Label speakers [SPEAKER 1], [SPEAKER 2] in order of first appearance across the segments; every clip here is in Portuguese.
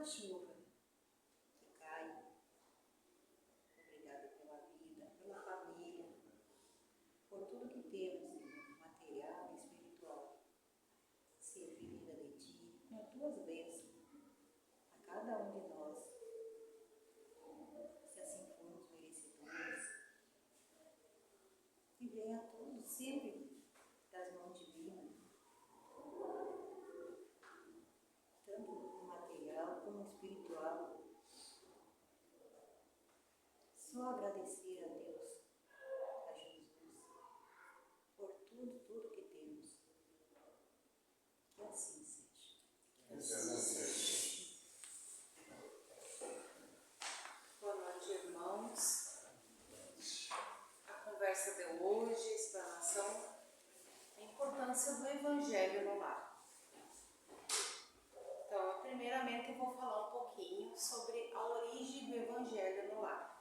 [SPEAKER 1] chuva que cai. Obrigada pela vida, pela família, por tudo que temos, Senhor, material e espiritual. Servir vida de Ti, com as Tuas bênçãos a cada um de nós, se assim formos merecedores. E venha tudo sempre das mãos divinas, tanto no material como no espiritual. Só agradecer a Deus, a Jesus, por tudo que temos. Que assim seja.
[SPEAKER 2] Boa noite, irmãos. A conversa de hoje, a explanação, a importância do Evangelho no lar. Então, primeiramente eu vou falar um pouquinho sobre a origem do Evangelho no lar.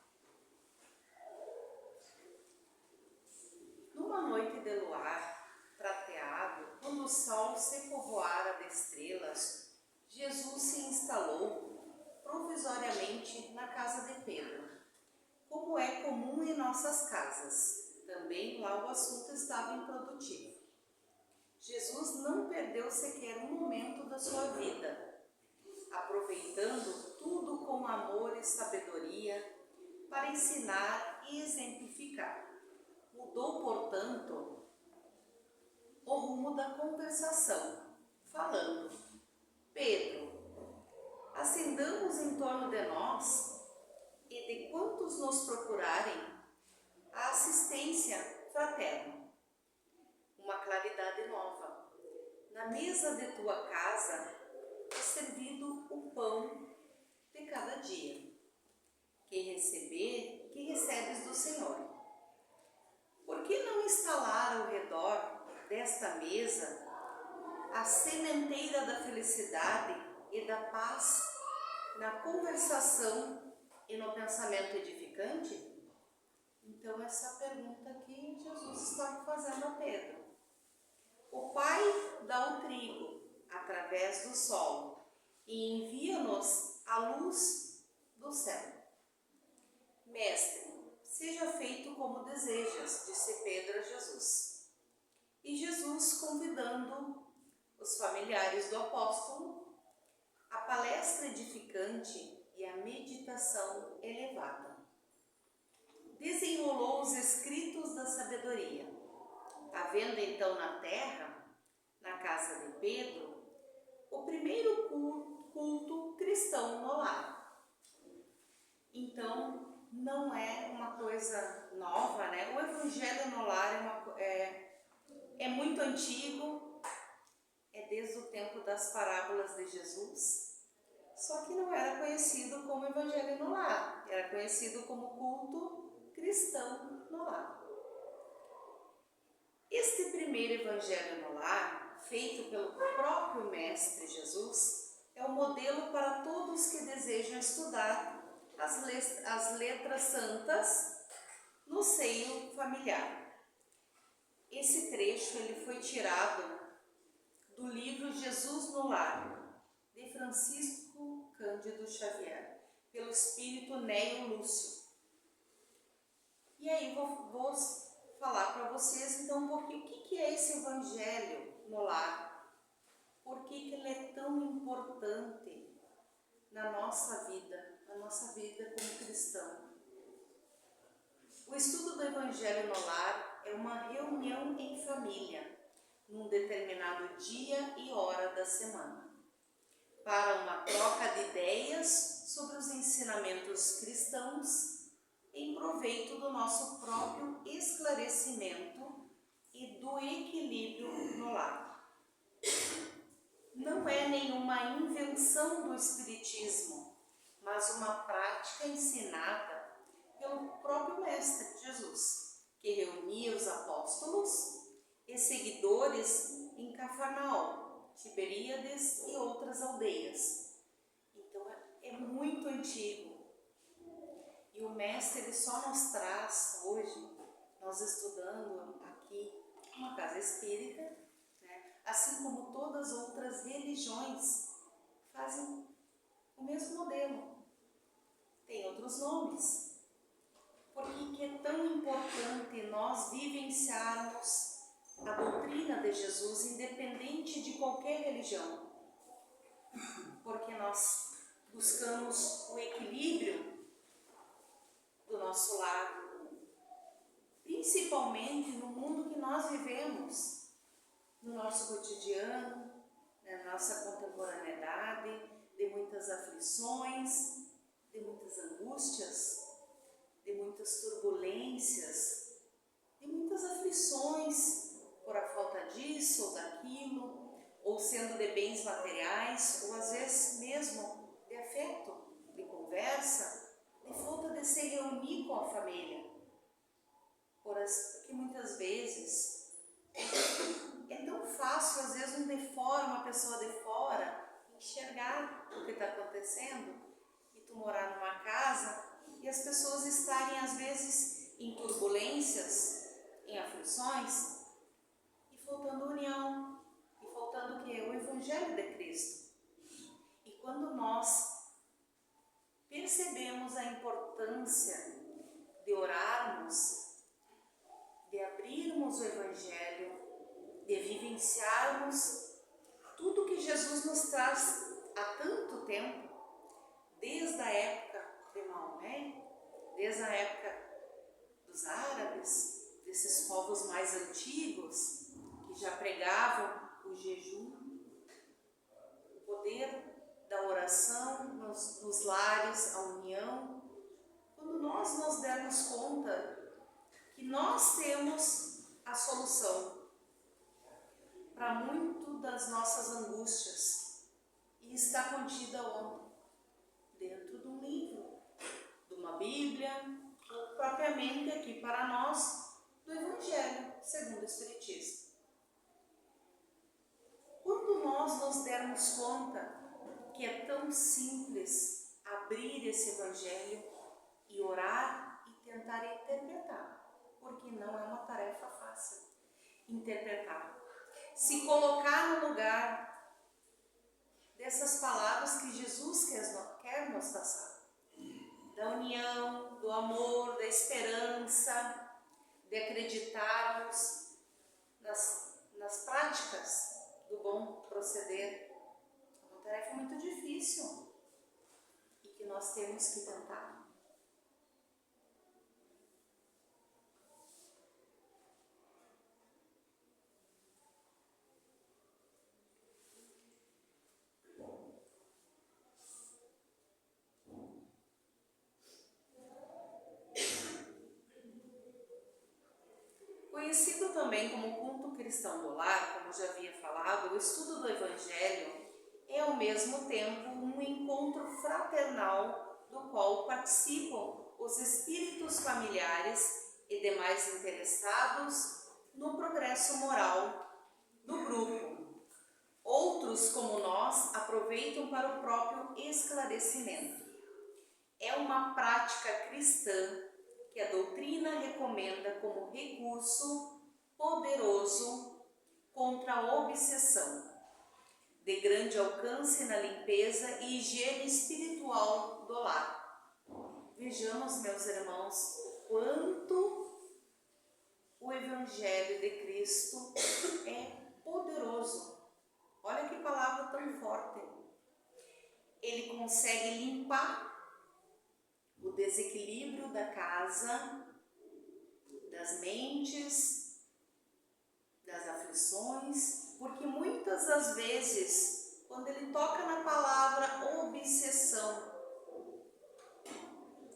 [SPEAKER 2] Numa noite de luar prateado, quando o sol se povoara de estrelas, Jesus se instalou provisoriamente na casa de Pedro, como é comum em nossas casas. Também lá o assunto estava improdutivo. Jesus não perdeu sequer um momento da sua vida, aproveitando tudo com amor e sabedoria para ensinar e exemplificar. Mudou, portanto, o rumo da conversação, falando: Pedro, acendamos em torno de nós e de quantos nos procurarem a assistência fraterna, uma claridade nova. Na mesa de tua casa é servido o pão de cada dia, que recebes do Senhor. Por que não instalar ao redor desta mesa a sementeira da felicidade e da paz na conversação e no pensamento edificante? Então, essa pergunta que Jesus está fazendo a Pedro. O Pai dá o trigo através do sol e envia-nos a luz do céu. Mestre, seja feito como desejas, disse Pedro a Jesus. E Jesus, convidando os familiares do apóstolo, a palestra edificante e a meditação elevada. Desenrolou os escritos da sabedoria. Havendo então na terra, na casa de Pedro, o primeiro culto cristão no lar. Então, não é uma coisa nova, né? O Evangelho no lar é muito antigo, é desde o tempo das parábolas de Jesus, só que não era conhecido como Evangelho no lar, era conhecido como culto cristão no lar. Este primeiro Evangelho no lar, feito pelo próprio Mestre Jesus, é o modelo para todos que desejam estudar as letras santas no seio familiar. Esse trecho ele foi tirado do livro Jesus no Lar, de Francisco Cândido Xavier, pelo espírito Neo Lúcio. E aí vou falar para vocês então um pouquinho o que é esse Evangelho no lar, por que ele é tão importante na nossa vida como cristão. O estudo do Evangelho no lar é uma reunião em família, num determinado dia e hora da semana, para uma troca de ideias sobre os ensinamentos cristãos em proveito do nosso próprio esclarecimento e do equilíbrio no lar. Não é nenhuma invenção do Espiritismo, mas uma prática ensinada pelo próprio Mestre Jesus, que reunia os apóstolos e seguidores em Cafarnaum, Tiberíades e outras aldeias. Então é muito antigo. E o Mestre ele só nos traz hoje, nós estudando aqui uma casa espírita, né? Assim como todas as outras religiões fazem o mesmo modelo. Tem outros nomes. Por que é tão importante nós vivenciarmos a doutrina de Jesus, independente de qualquer religião? Porque nós buscamos o equilíbrio do nosso lar, principalmente no mundo que nós vivemos, no nosso cotidiano, na nossa contemporaneidade, de muitas aflições, de muitas angústias, de muitas turbulências, de muitas aflições por a falta disso ou daquilo, ou sendo de bens materiais, ou às vezes mesmo de afeto, de conversa, de falta de se reunir com a família. Porque muitas vezes é tão fácil, às vezes uma pessoa de fora, enxergar o que está acontecendo, e tu morar numa casa e as pessoas estarem às vezes em turbulências, em aflições, e faltando união, e faltando o quê? O Evangelho de Cristo. E quando nós percebemos a importância de orarmos, de abrirmos o Evangelho, de vivenciarmos tudo que Jesus nos traz há tanto tempo, desde a época de Maomé, desde a época dos árabes, desses povos mais antigos que já pregavam o jejum, o poder da oração nos lares, a união. Quando nós nos dermos conta que nós temos a solução para muito das nossas angústias, e está contida onde? Dentro de um livro, de uma Bíblia, ou propriamente aqui para nós, do Evangelho segundo o Espiritismo. Quando nós nos dermos conta que é tão simples abrir esse Evangelho e orar e tentar interpretar, porque não é uma tarefa fácil interpretar, se colocar no lugar dessas palavras que Jesus quer nos passar, da união, do amor, da esperança, de acreditarmos nas práticas do bom proceder. É uma tarefa muito difícil e que nós temos que tentar. Conhecido também como culto cristão do lar, como já havia falado, o estudo do Evangelho é ao mesmo tempo um encontro fraternal do qual participam os espíritos familiares e demais interessados no progresso moral do grupo. Outros, como nós, aproveitam para o próprio esclarecimento. É uma prática cristã que a doutrina recomenda como recurso poderoso contra a obsessão, de grande alcance na limpeza e higiene espiritual do lar. Vejamos, meus irmãos, o quanto o Evangelho de Cristo é poderoso. Olha que palavra tão forte. Ele consegue limpar o desequilíbrio da casa, das mentes, das aflições, porque muitas das vezes, quando ele toca na palavra obsessão,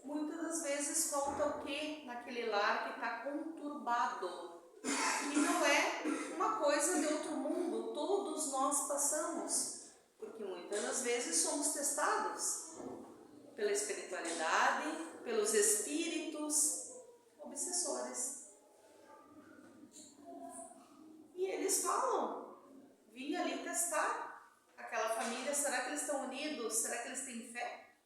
[SPEAKER 2] muitas das vezes falta o que naquele lar que está conturbado, e não é uma coisa de outro mundo, todos nós passamos, porque muitas das vezes somos testados pela espiritualidade, pelos espíritos obsessores. E eles falam, vim ali testar aquela família, será que eles estão unidos? Será que eles têm fé?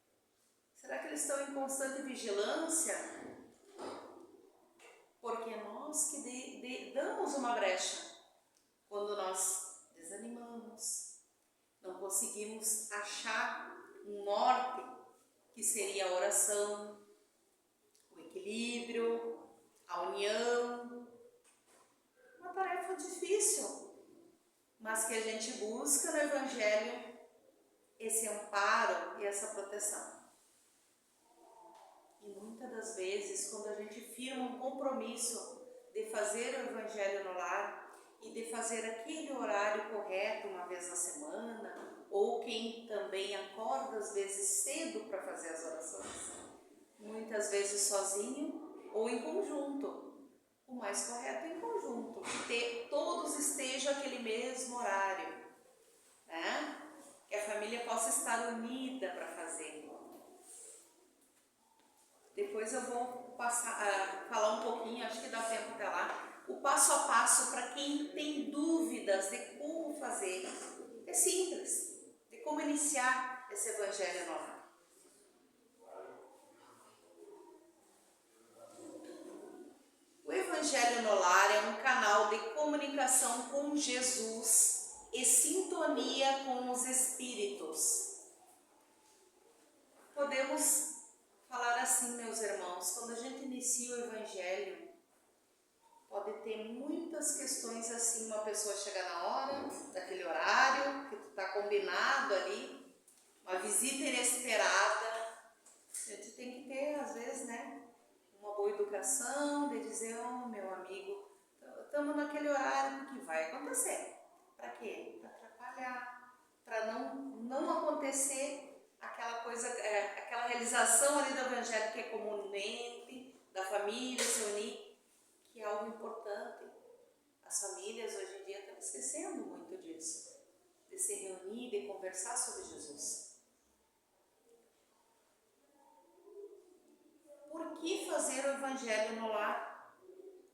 [SPEAKER 2] Será que eles estão em constante vigilância? Porque é nós que damos uma brecha quando nós desanimamos, não conseguimos achar um norte, que seria a oração, o equilíbrio, a união. Uma tarefa difícil, mas que a gente busca no Evangelho esse amparo e essa proteção. E muitas das vezes, quando a gente firma um compromisso de fazer o Evangelho no lar e de fazer aquele horário correto uma vez na semana, ou quem também acorda às vezes cedo para fazer as orações, muitas vezes sozinho ou em conjunto. O mais correto é em conjunto, que todos estejam aquele mesmo horário, né? Que a família possa estar unida para fazer. Depois eu vou falar um pouquinho, acho que dá tempo até lá, o passo a passo para quem tem dúvidas de como fazer. É simples, de como iniciar esse Evangelho no lar. O Evangelho no lar é um canal de comunicação com Jesus e sintonia com os Espíritos. Podemos falar assim, meus irmãos, quando a gente inicia o Evangelho, pode ter muitas questões assim, uma pessoa chegar na hora, daquele horário, que tu está combinado ali, uma visita inesperada. A gente tem que ter, às vezes, né, uma boa educação, de dizer, oh, meu amigo, estamos naquele horário, que vai acontecer. Para quê? Para atrapalhar, para não acontecer aquela coisa, aquela realização ali do Evangelho que é comumente, da família se unir, que é algo importante. As famílias hoje em dia estão esquecendo muito disso, de se reunir, de conversar sobre Jesus. Por que fazer o Evangelho no lar?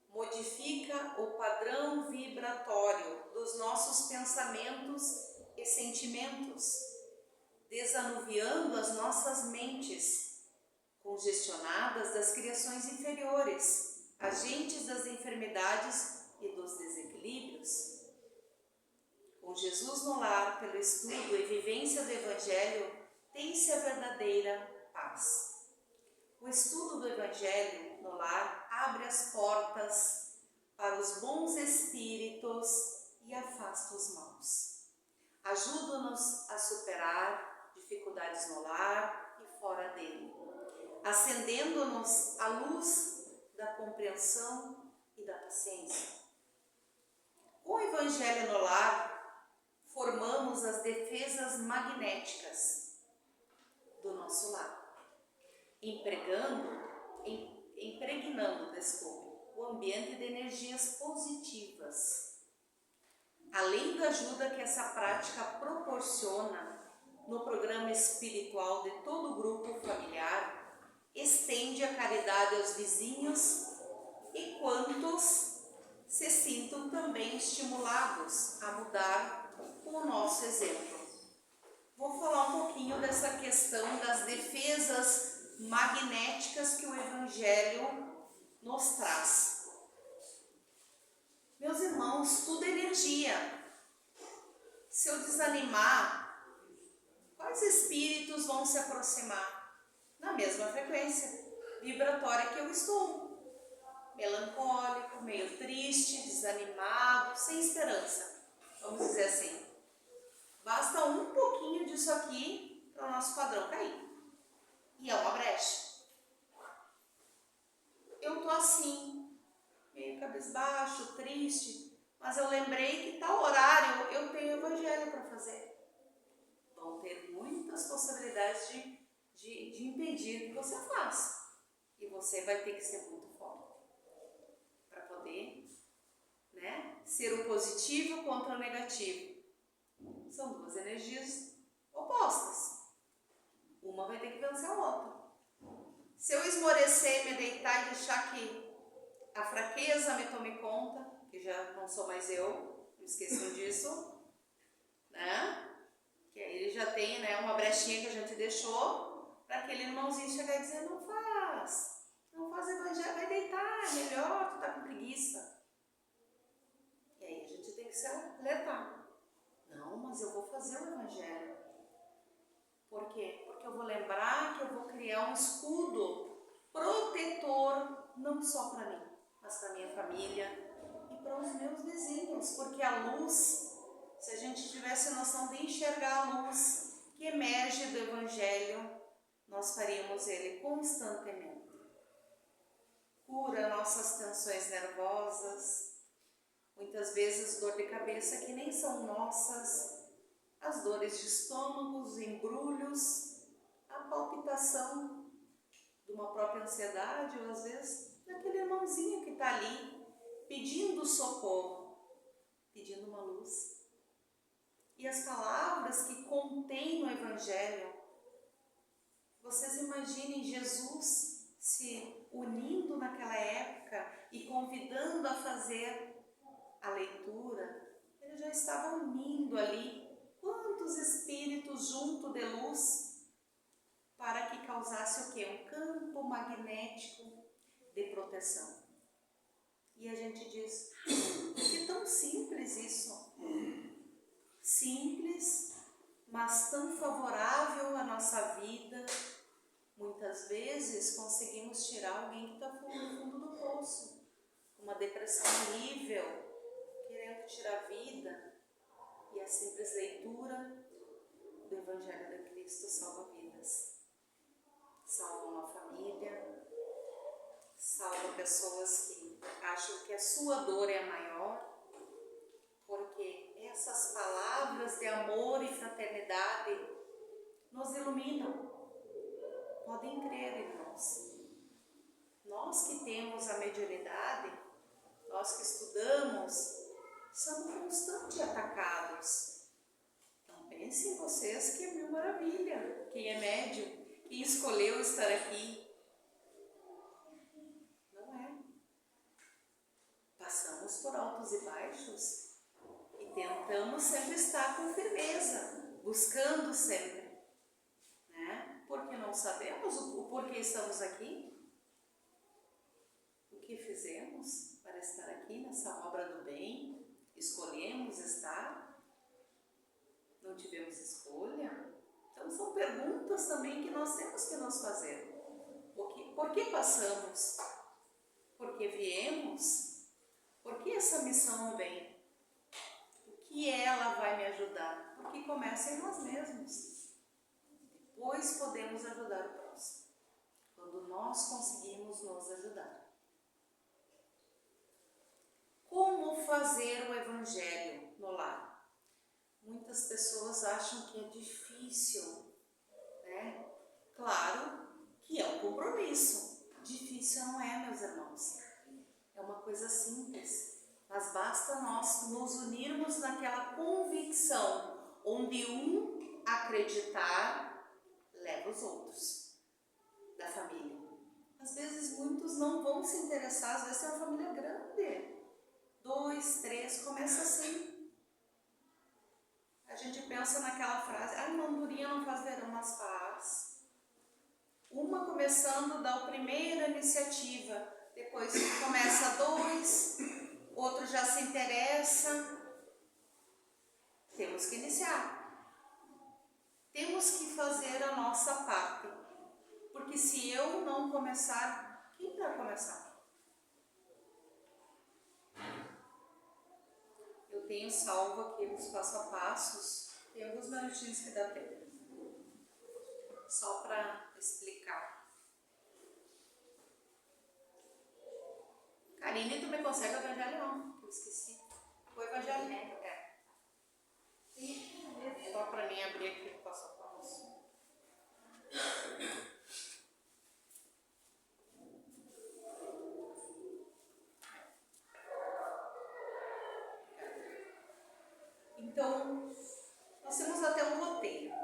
[SPEAKER 2] Modifica o padrão vibratório dos nossos pensamentos e sentimentos, desanuviando as nossas mentes, congestionadas das criações inferiores, agentes das enfermidades e dos desequilíbrios. Com Jesus no lar, pelo estudo e vivência do Evangelho, tem-se a verdadeira paz. O estudo do Evangelho no lar abre as portas para os bons espíritos e afasta os maus. Ajuda-nos a superar dificuldades no lar e fora dele, acendendo-nos a luz da compreensão e da paciência. Com o Evangelho no lar, formamos as defesas magnéticas do nosso lar, impregnando o ambiente de energias positivas. Além da ajuda que essa prática proporciona no programa espiritual de todo o grupo familiar, estende a caridade aos vizinhos e quantos se sintam também estimulados a mudar com o nosso exemplo. Vou falar um pouquinho dessa questão das defesas magnéticas que o Evangelho nos traz. Meus irmãos, tudo é energia. Se eu desanimar, quais espíritos vão se aproximar? Na mesma frequência vibratória que eu estou. Melancólico, meio triste, desanimado, sem esperança. Vamos dizer assim. Basta um pouquinho disso aqui para o nosso padrão cair. E é uma brecha. Eu estou assim, meio cabisbaixo, triste, mas eu lembrei que tal horário eu tenho Evangelho para fazer. Vão ter muitas possibilidades de impedir que você faça. E você vai ter que ser muito forte para poder, né, ser o positivo contra o negativo. São duas energias opostas. Uma vai ter que vencer a outra. Se eu esmorecer, me deitar e deixar que a fraqueza me tome conta, que já não sou mais eu, não esqueçam disso, né? Que aí ele já tem, né, uma brechinha que a gente deixou para aquele irmãozinho chegar e dizer, não faz Evangelho, vai deitar, é melhor, tu tá com preguiça. E aí a gente tem que se alertar. Não, mas eu vou fazer o Evangelho. Por Por quê? Porque eu vou lembrar que eu vou criar um escudo protetor, não só para mim, mas para minha família e para os meus vizinhos. Porque a luz, se a gente tivesse noção de enxergar a luz que emerge do Evangelho, nós faríamos ele constantemente. Cura nossas tensões nervosas, muitas vezes dor de cabeça que nem são nossas, as dores de estômago, os embrulhos, a palpitação de uma própria ansiedade, ou às vezes daquele irmãozinho que está ali pedindo socorro, pedindo uma luz. E as palavras que contém no Evangelho, vocês imaginem Jesus se unindo naquela época e convidando a fazer a leitura. Ele já estava unindo ali quantos espíritos junto de luz para que causasse o quê? Um campo magnético de proteção. E a gente diz, que tão simples isso. Simples, mas tão favorável à nossa vida. Muitas vezes conseguimos tirar alguém que está no fundo do poço, uma depressão horrível, querendo tirar a vida. E a simples leitura do Evangelho de Cristo salva vidas. Salva uma família, salva pessoas que acham que a sua dor é a maior, porque essas palavras de amor e fraternidade nos iluminam. Podem crer, irmãos. Nós que temos a mediunidade, nós que estudamos, somos constantemente atacados. Então pensem vocês que é mil maravilha. Quem é médium, quem escolheu estar aqui. Não é. Passamos por altos e baixos e tentamos sempre estar com firmeza, buscando sempre. Porque não sabemos o porquê estamos aqui, o que fizemos para estar aqui nessa obra do bem, escolhemos estar, não tivemos escolha. Então são perguntas também que nós temos que nos fazer. Por que passamos? Por que viemos? Por que essa missão vem? O que ela vai me ajudar? Porque começa em nós mesmos. Depois podemos ajudar o próximo, quando nós conseguimos nos ajudar. Como fazer o Evangelho no lar? Muitas pessoas acham que é difícil, né? Claro que é um compromisso. Difícil não é, meus irmãos. É uma coisa simples, mas basta nós nos unirmos naquela convicção, onde um acreditar leva os outros da família. Às vezes muitos não vão se interessar, às vezes é uma família grande, 2, 3, começa assim. A gente pensa naquela frase, uma andorinha não faz verão, mas faz. Uma começando dá a primeira iniciativa, depois começa 2, outro já se interessa. Temos que iniciar. Temos que fazer a nossa parte, porque se eu não começar, quem vai começar? Eu tenho salvo aqui os passo a passos, tem alguns minutinhos que dá tempo, só para explicar. Karine, tu me consegue o Evangelho? Não, eu esqueci. O Evangelho, só para mim abrir aqui o passo a passo. Então, nós temos até um roteiro.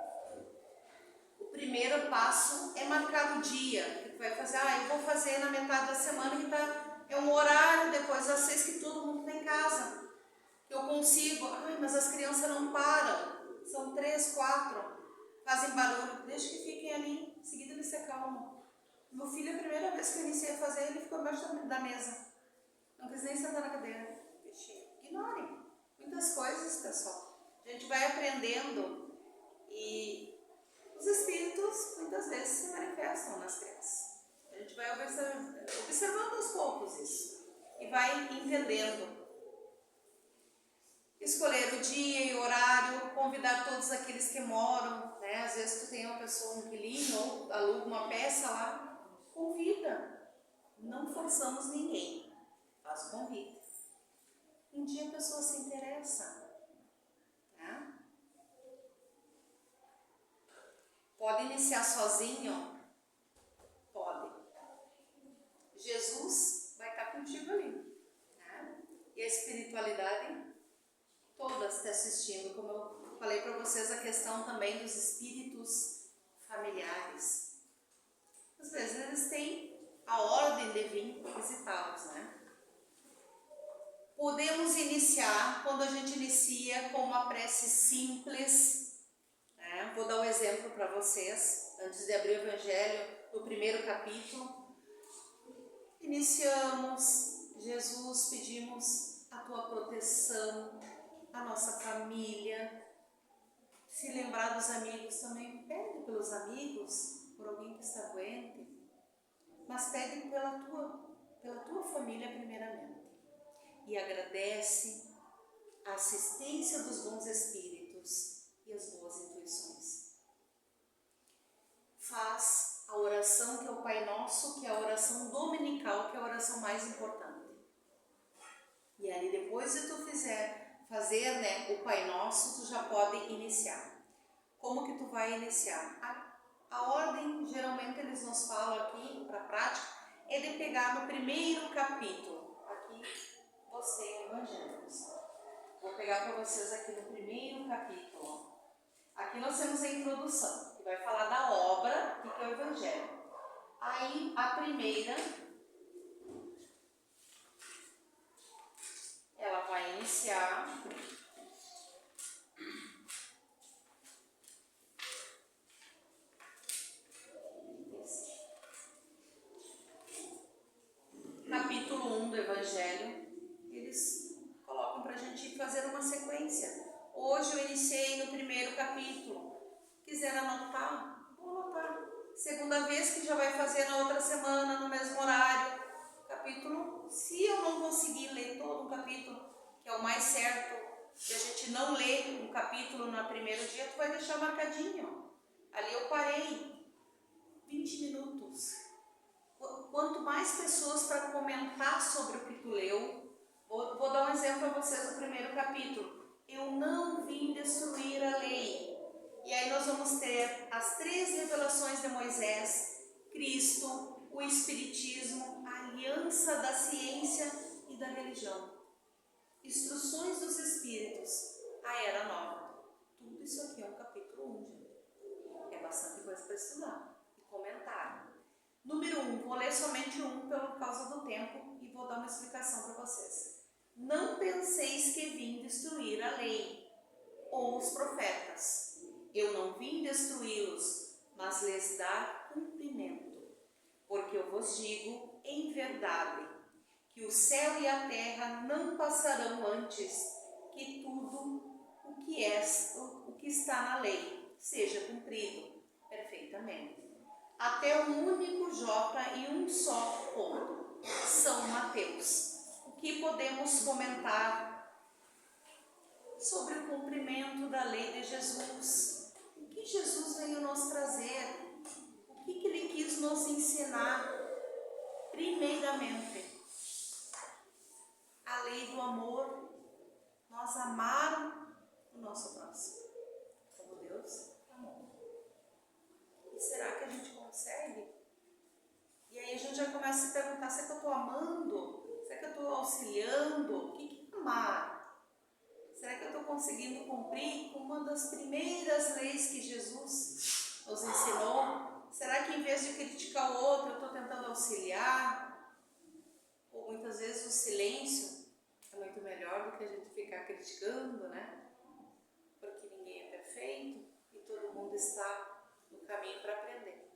[SPEAKER 2] O primeiro passo é marcar o dia que tu vai fazer. Eu vou fazer na metade da semana, que é um horário depois das 6 que todo mundo está em casa. Eu consigo. Mas as crianças não param. São 3, 4, fazem barulho, deixa que fiquem ali, em seguida eles se acalmam. Meu filho, a primeira vez que eu iniciei a fazer, ele ficou embaixo da mesa, não quis nem sentar na cadeira. Ignorem muitas coisas, pessoal. A gente vai aprendendo e os espíritos Deus muitas vezes se manifestam nas crianças. A gente vai observando aos poucos isso e vai entendendo. Escolher o dia e o horário, convidar todos aqueles que moram, né? Às vezes tu tem uma pessoa, um inquilino, ou aluga uma peça lá, convida. Não forçamos ninguém, faz o convite. Um dia a pessoa se interessa, né? Pode iniciar sozinho? Pode. Jesus vai estar contigo ali, né? E a espiritualidade toda está assistindo, como eu falei para vocês, a questão também dos espíritos familiares. Às vezes eles têm a ordem de vir visitá-los, né? Podemos iniciar, quando a gente inicia com uma prece simples, né? Vou dar um exemplo para vocês, antes de abrir o Evangelho, no primeiro capítulo. Iniciamos, Jesus, pedimos a tua proteção, a nossa família. Se lembrar dos amigos também, pede pelos amigos, por alguém que está doente, mas pede pela tua família primeiramente. E agradece a assistência dos bons espíritos e as boas intuições. Faz a oração que é o Pai Nosso, que é a oração dominical, que é a oração mais importante. E aí depois de tu fazer, né, o Pai Nosso, tu já pode iniciar. Como que tu vai iniciar? A ordem, geralmente eles nos falam aqui, para a prática, é de pegar no primeiro capítulo. Aqui, você, evangélicos. Vou pegar para vocês aqui no primeiro capítulo. Aqui nós temos a introdução, que vai falar da obra, que é o Evangelho. Aí, a primeira, ela vai iniciar capítulo 1 do Evangelho. Eles colocam para a gente fazer uma sequência. Hoje eu iniciei no primeiro capítulo. Quiser anotar, vou anotar. Segunda vez que já vai fazer na outra semana, no mesmo horário. Capítulo, se eu não conseguir ler todo o capítulo, que é o mais certo, se a gente não ler um capítulo no primeiro dia, tu vai deixar marcadinho. Ali eu parei 20 minutos. Quanto mais pessoas para comentar sobre o que tu leu, vou dar um exemplo para vocês do primeiro capítulo. Eu não vim destruir a lei. E aí nós vamos ter as 3 revelações de Moisés, Cristo, o Espiritismo, a aliança da ciência e da religião. Instruções dos Espíritos, a Era Nova. Tudo isso aqui é um capítulo 1, gente. É bastante coisa para estudar e comentar. Número 1, vou ler somente um por causa do tempo e vou dar uma explicação para vocês. Não penseis que vim destruir a lei ou os profetas. Eu não vim destruí-los, mas lhes dar cumprimento. Porque eu vos digo, em verdade, que o céu e a terra não passarão antes que tudo o que está na lei seja cumprido perfeitamente. Até um único J e um só ponto. São Mateus. O que podemos comentar sobre o cumprimento da lei de Jesus? O que Jesus veio nos trazer? O que ele quis nos ensinar? Primeiramente, a lei do amor. Nós amar o nosso próximo, como Deus amou. E será que a gente consegue? E aí a gente já começa a se perguntar, será que eu estou amando? Será que eu estou auxiliando? O que é amar? Será que eu estou conseguindo cumprir com uma das primeiras leis que Jesus nos ensinou? Será que em vez de criticar o outro, eu estou tentando auxiliar? Ou muitas vezes o silêncio é muito melhor do que a gente ficar criticando, né? Porque ninguém é perfeito e todo mundo está no caminho para aprender.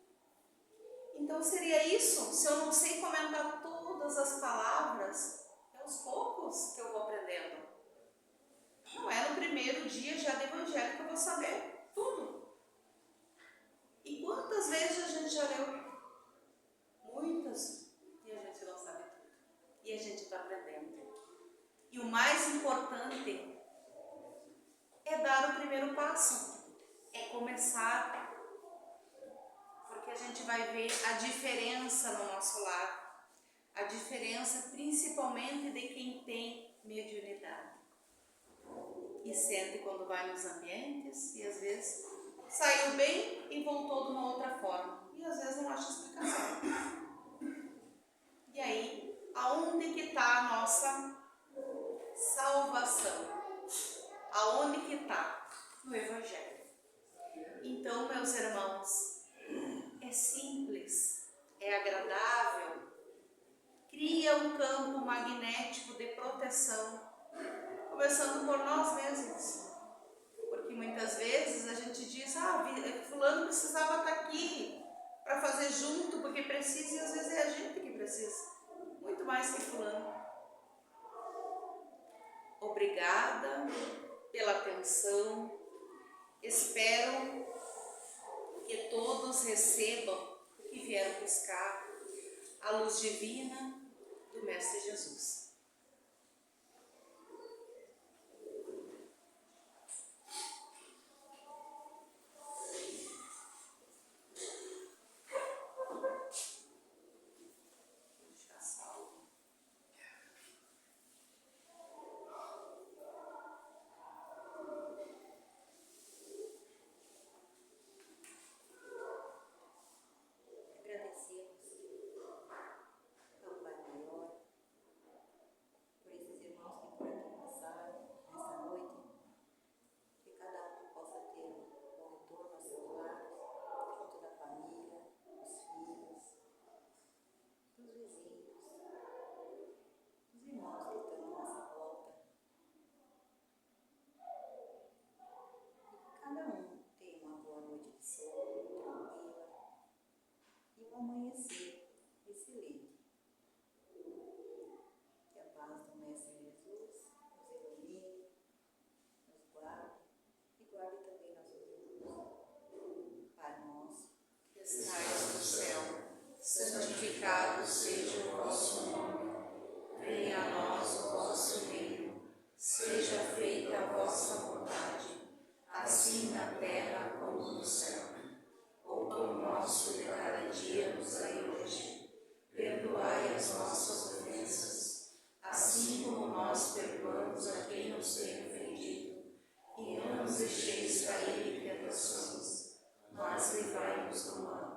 [SPEAKER 2] Então seria isso. Se eu não sei comentar todas as palavras, é aos poucos que eu vou aprendendo. Não é no primeiro dia já de evangelho que eu vou saber tudo. E quantas mais importante é dar o primeiro passo, é começar, porque a gente vai ver a diferença no nosso lar, a diferença principalmente de quem tem mediunidade e sente quando vai nos ambientes e às vezes saiu bem e voltou de uma outra forma e às vezes não acha explicação. E aí, aonde que está a nossa salvação? Aonde que está? No Evangelho. Então, meus irmãos, é simples, é agradável, cria um campo magnético de proteção, começando por nós mesmos. Porque muitas vezes a gente diz, fulano precisava estar aqui para fazer junto, porque precisa, e às vezes é a gente que precisa, muito mais que fulano. Obrigada pela atenção, espero que todos recebam o que vieram buscar, a luz divina do Mestre Jesus.
[SPEAKER 1] Amanhecer excelente. Que a paz do Mestre Jesus nos ilumine, nos guarde e guarde também nossos irmãos. Pai nosso,
[SPEAKER 2] Que estais no céu, santificado seja o vosso nome. Venha a nós o vosso reino. Seja feita a vossa vontade, assim na terra como no céu. O pão nosso de cada dia nos dai hoje. Perdoai as nossas ofensas, assim como nós perdoamos a quem nos tem ofendido. E não nos deixeis cair em tentações, mas livrai-nos do mal.